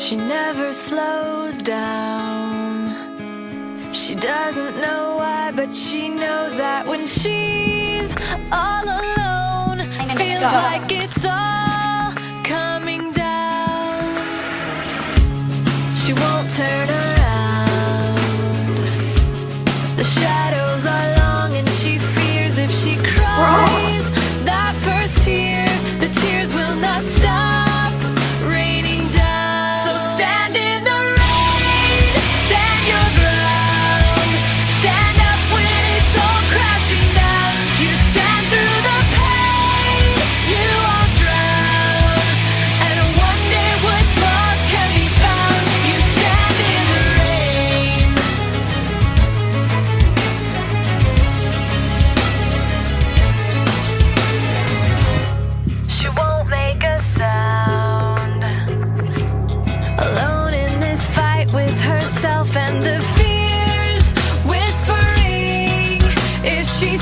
She never slows down. She doesn't know why, but she knows that when she's all alone, feels like it's all coming down. She won't turn around. The shadows are long and she fears if she cries that first tear, the tears will not stop raining down. So stand in the rain, stand your ground, stand up when it's all crashing down. You stand through the pain, you won't drown, and one day what's lost can be found. You stand in the rain. She won't make a sound, alone in this fight with herself and the fears whispering if she